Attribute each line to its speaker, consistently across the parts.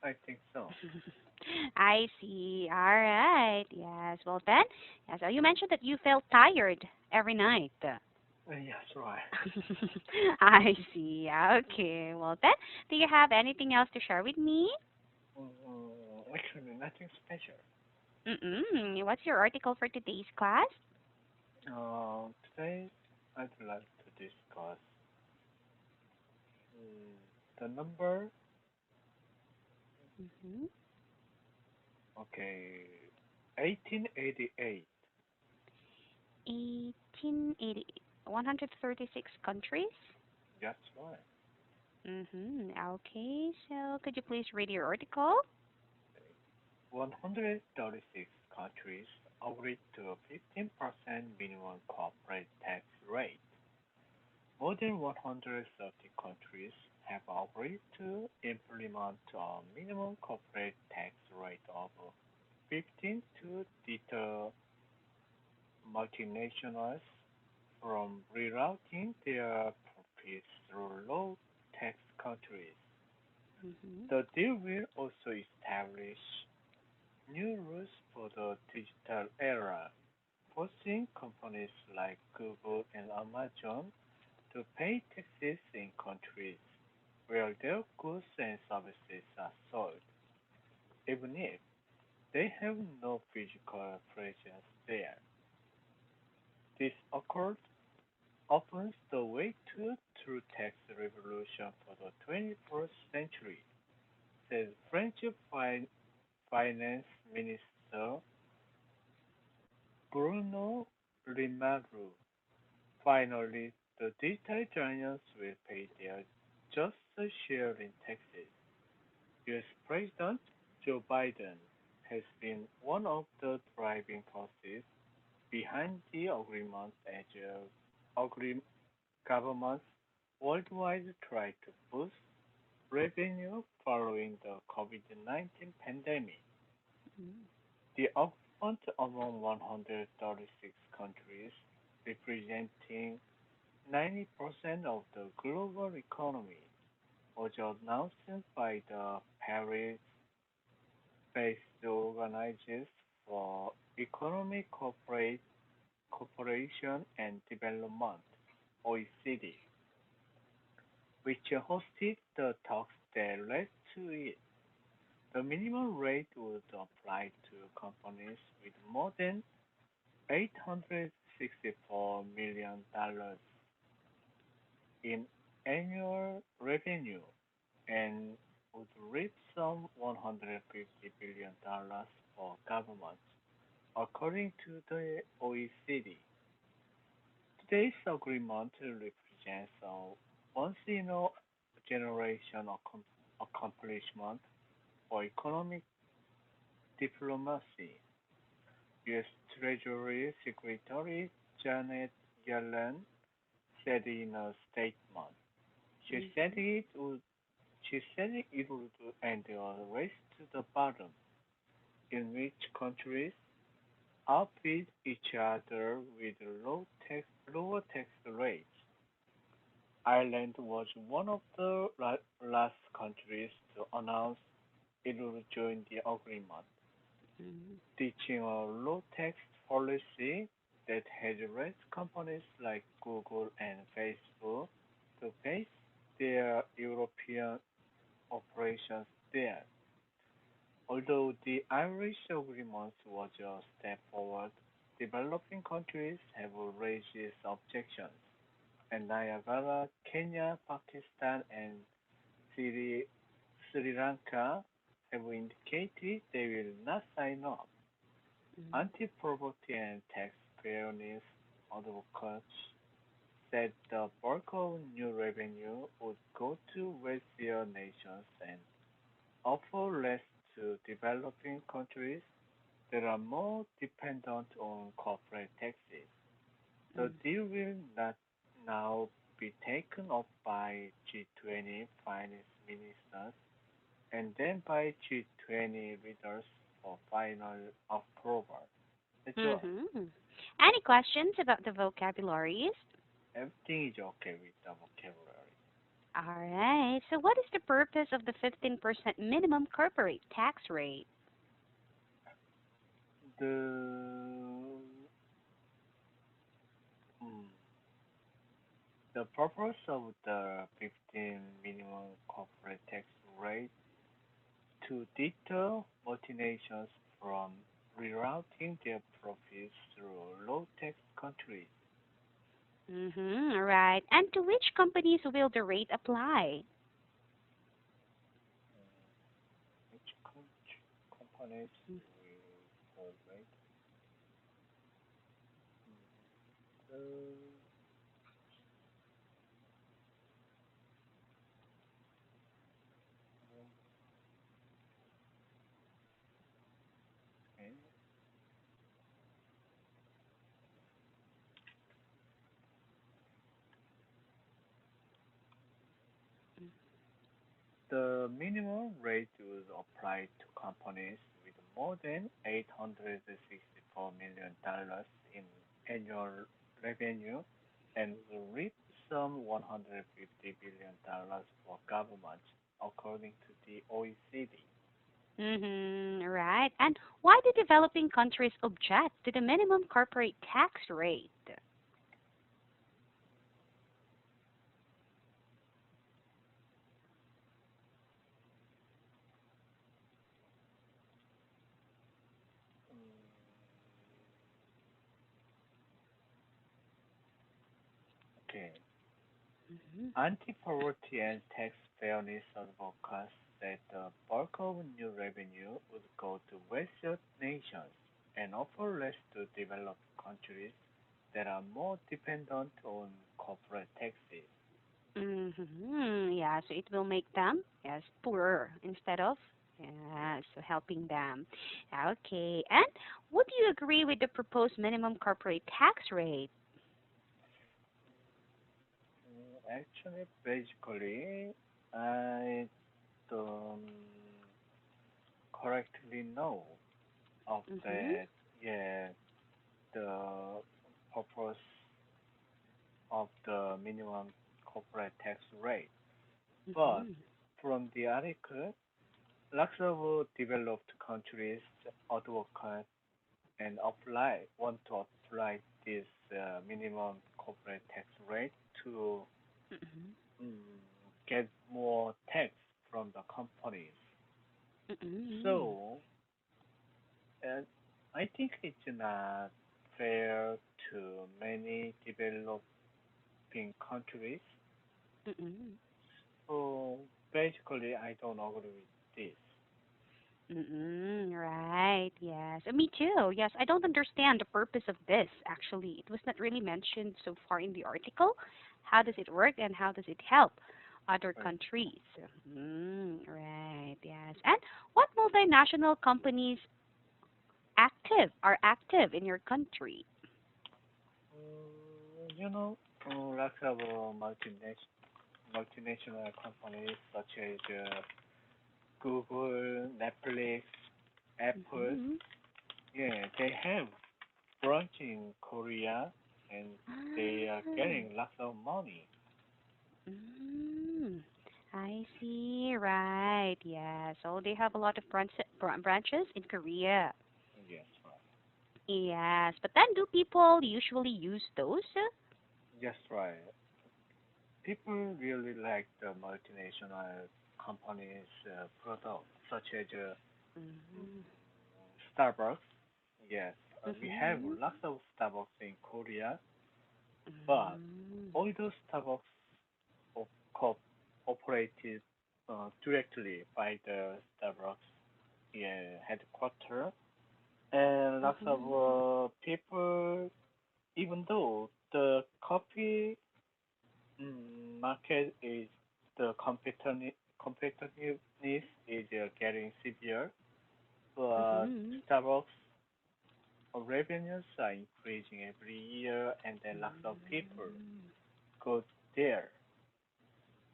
Speaker 1: I think so.
Speaker 2: I see. All right. Yes. Well then, yeah, so you mentioned that you felt tired every night.
Speaker 1: Yes, right.
Speaker 2: I see. Okay. Well then, do you have anything else to share with me?
Speaker 1: Actually, nothing special.
Speaker 2: What's your article for today's class?
Speaker 1: Today, I'd like to discuss the number,
Speaker 2: Mm-hmm.
Speaker 1: okay, 1888.
Speaker 2: 1880, 136 countries.
Speaker 1: That's right.
Speaker 2: Okay. So could you please read your article?
Speaker 1: 136 countries agreed to a 15% minimum corporate tax rate. More than 130 countries have agreed to implement a minimum corporate tax rate of 15 to deter multinationals from rerouting their profits through low tax countries.
Speaker 2: Mm-hmm.
Speaker 1: The deal will also establish new rules for the digital era, forcing companies like Google and Amazon to pay taxes in countries where their goods and services are sold, even if they have no physical presence there. This accord opens the way to true tax revolution for the 21st century, said French Finance Minister Bruno Le Maire. Finally, the digital giants will pay their just share in taxes. U.S. President Joe Biden has been one of the driving forces behind the agreement as governments worldwide try to boost revenue following the COVID-19 pandemic. The agreement among 136 countries, representing 90% of the global economy, was announced by the Paris-based Organization for Economic Cooperation and Development (OECD), which hosted the talks that led to it. The minimum rate would apply to companies with more than $864 million in annual revenue and would reach some $150 billion for governments, according to the OECD. Today's agreement represents a once-in-a-generation accomplishment for economic diplomacy. U.S. Treasury Secretary Janet Yellen said in a statement. She said
Speaker 2: Mm-hmm.
Speaker 1: it would she said it would end a race to the bottom in which countries outbid each other with lower tax rates. Ireland was one of the last countries to announce it would join the agreement,
Speaker 2: Mm-hmm.
Speaker 1: teaching a low-tax policy that has raised companies like Google and Facebook to base their European operations there. Although the Irish agreement was a step forward, developing countries have raised objections, and Niagara, Kenya, Pakistan, and Sri, Sri Lanka have indicated they will not sign up.
Speaker 2: Mm-hmm.
Speaker 1: Anti-poverty and tax fairness advocates said the bulk of new revenue would go to wealthier nations and offer less to developing countries that are more dependent on corporate taxes. The deal will not now be taken up by G20 finance ministers and then by G20 leaders for final approval. That's all.
Speaker 2: Mm-hmm. Any questions about the vocabularies?
Speaker 1: Everything is okay with the vocabulary.
Speaker 2: All right. So, what is the purpose of the 15% minimum corporate tax rate?
Speaker 1: The mm, the purpose of the 15 minimum corporate tax rate to deter multinationals from rerouting their profits through low-tax countries.
Speaker 2: Mm-hmm. Right. And to which companies will the rate apply?
Speaker 1: Which companies will the rate? Uh, okay. The minimum rate would apply to companies with more than $864 million in annual revenue and will reap some $150 billion for governments, according to the OECD.
Speaker 2: Mm-hmm. Right. And why do developing countries object to the minimum corporate tax rate?
Speaker 1: Mm, Okay.
Speaker 2: Mm-hmm.
Speaker 1: Anti-poverty and tax fairness advocates said the bulk of new revenue would go to wealthier nations and offer less to developed countries that are more dependent on corporate taxes.
Speaker 2: Mm-hmm. Yeah, so it will make them, yes, poorer instead of, yeah, so helping them. Okay. And would you agree with the proposed minimum corporate tax rate?
Speaker 1: Actually, basically, I don't correctly know of
Speaker 2: Mm-hmm.
Speaker 1: that. Yeah, the purpose of the minimum corporate tax rate. But
Speaker 2: Mm-hmm.
Speaker 1: from the article, lots of developed countries advocate and want to apply this minimum corporate tax rate to
Speaker 2: Mm-hmm.
Speaker 1: mm, get more tax from the companies.
Speaker 2: Mm-hmm.
Speaker 1: So, uh, I think it's not fair to many developing countries.
Speaker 2: Mm-hmm.
Speaker 1: So basically, I don't agree with this.
Speaker 2: Mm-mm, right. Yes. Me too. Yes. I don't understand the purpose of this, actually. It was not really mentioned so far in the article. How does it work and how does it help other
Speaker 1: Right.
Speaker 2: countries? Right. Yes. And what multinational companies are active in your country?
Speaker 1: You know, lots of multinational companies such as Google, Netflix, Apple,
Speaker 2: Mm-hmm.
Speaker 1: yeah, they have branch in Korea and they are
Speaker 2: Ah,
Speaker 1: getting lots of money.
Speaker 2: mm, I see. Right. Yeah. So they have a lot of branches in Korea.
Speaker 1: Yes, right.
Speaker 2: Yes, but then do people usually use those?
Speaker 1: Yes, right. People really like the multinational companies' products, such as
Speaker 2: Mm-hmm.
Speaker 1: Starbucks. Yes, we have
Speaker 2: Mm-hmm.
Speaker 1: lots of Starbucks in Korea, but
Speaker 2: Mm-hmm.
Speaker 1: all those Starbucks op- co- operated directly by the Starbucks, yeah, headquarters, and lots of
Speaker 2: Mm-hmm.
Speaker 1: people, even though the coffee market is the competitiveness is getting severe, but
Speaker 2: Mm-hmm.
Speaker 1: Starbucks revenues are increasing every year, and then lots of people go there.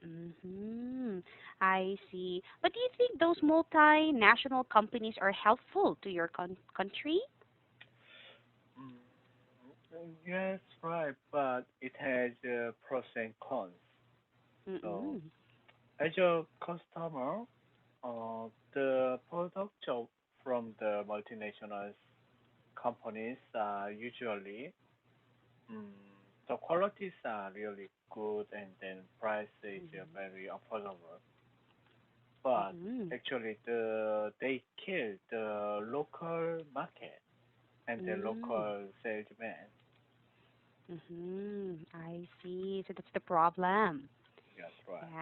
Speaker 2: Mm-hmm. I see. But do you think those multinational companies are helpful to your country?
Speaker 1: Mm, yes, right, but it has pros and cons. So
Speaker 2: Mm-mm.
Speaker 1: as a customer, the products from the multinational companies are usually mm, the qualities are really good and then price is very affordable. But
Speaker 2: Mm-mm.
Speaker 1: actually, they kill the local market and the
Speaker 2: Mm.
Speaker 1: local salesman.
Speaker 2: Mm-hmm. I see. So that's the problem.
Speaker 1: That's right.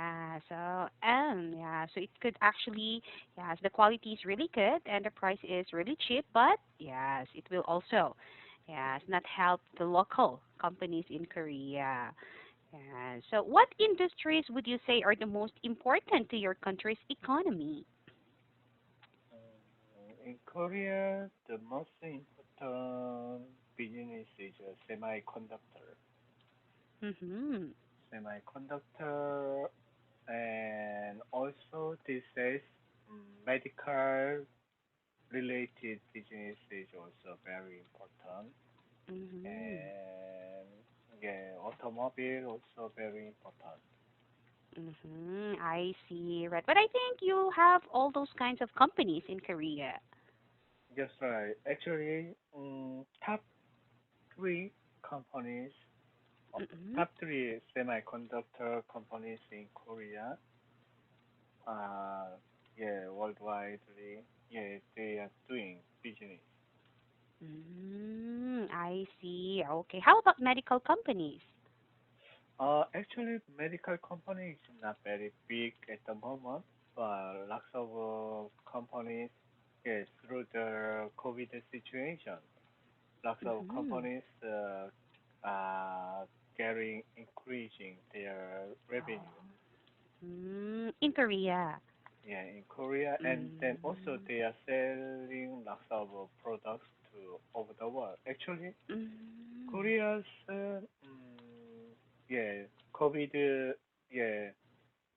Speaker 2: So it could actually, yes, the quality is really good and the price is really cheap, but yes, it will also, yes, not help the local companies in Korea. So what industries would you say are the most important to your country's economy?
Speaker 1: In Korea, the most important business is semiconductor.
Speaker 2: Mm-hmm.
Speaker 1: Semiconductor, and also this is medical related business is also very important.
Speaker 2: Mm-hmm.
Speaker 1: And yeah, automobile also very important.
Speaker 2: Mm-hmm. I see. Right. But I think you have all those kinds of companies in Korea.
Speaker 1: Yes, right. Actually, top three companies,
Speaker 2: Mm-hmm.
Speaker 1: top three semiconductor companies in Korea, uh, yeah, worldwide, yeah, they are doing business.
Speaker 2: I see. Okay. How about medical companies?
Speaker 1: Actually, medical company is not very big at the moment, but lots of companies, yes, through the COVID situation, lots of
Speaker 2: Mm-hmm.
Speaker 1: companies are getting increasing their revenue.
Speaker 2: In Korea.
Speaker 1: Yeah, in Korea, and then also
Speaker 2: Mm.
Speaker 1: they are selling lots of products to over the world. Actually,
Speaker 2: Mm.
Speaker 1: Korea's yeah, COVID yeah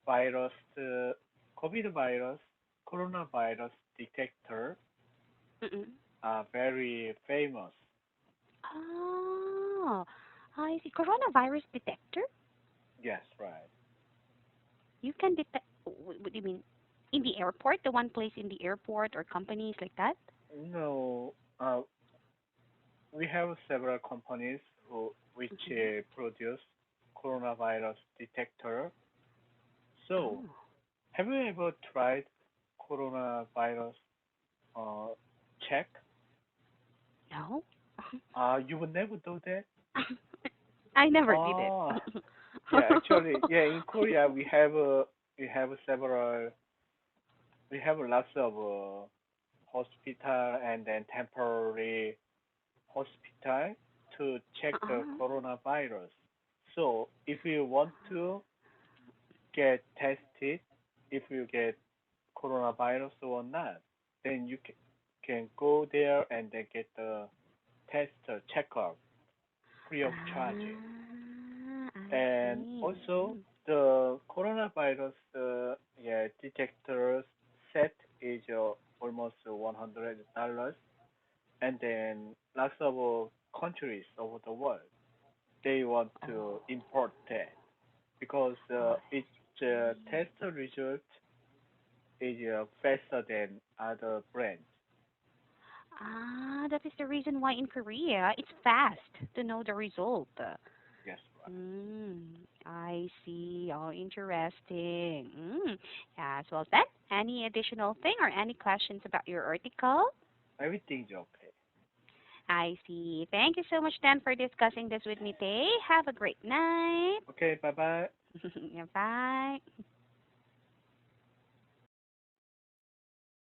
Speaker 1: virus COVID virus coronavirus detector
Speaker 2: Mm-mm.
Speaker 1: are very famous.
Speaker 2: Oh, I see. Coronavirus detector?
Speaker 1: Yes, right.
Speaker 2: You can detect. What do you mean? In the airport? The one placed in the airport or companies like that?
Speaker 1: No, we have several companies who which
Speaker 2: Mm-hmm.
Speaker 1: produce coronavirus detector. So,
Speaker 2: Oh,
Speaker 1: have you ever tried coronavirus uh, check?
Speaker 2: no.
Speaker 1: You would never do that.
Speaker 2: I never did it.
Speaker 1: Oh, yeah. Actually, yeah. In Korea, we have several we have lots of hospital and then temporary hospital to check the
Speaker 2: Uh-huh.
Speaker 1: coronavirus. So if you want to get tested, if you get coronavirus or not, then you can go there and then get the test checkup free of charge.
Speaker 2: I
Speaker 1: And
Speaker 2: see.
Speaker 1: also
Speaker 2: Mm-hmm.
Speaker 1: the coronavirus detectors set is almost $100, and then lots of countries over the world they want to
Speaker 2: Oh,
Speaker 1: import that because
Speaker 2: I
Speaker 1: its
Speaker 2: see.
Speaker 1: test result is faster than other brands.
Speaker 2: That is the reason why in Korea it's fast to know the result.
Speaker 1: Yes, right.
Speaker 2: I see. Oh, interesting. Yes, well then, any additional thing or any questions about your article?
Speaker 1: Everything's okay.
Speaker 2: I see. Thank you so much, Dan, for discussing this with me today. Have a great night.
Speaker 1: Okay, bye bye.
Speaker 2: Yeah, bye.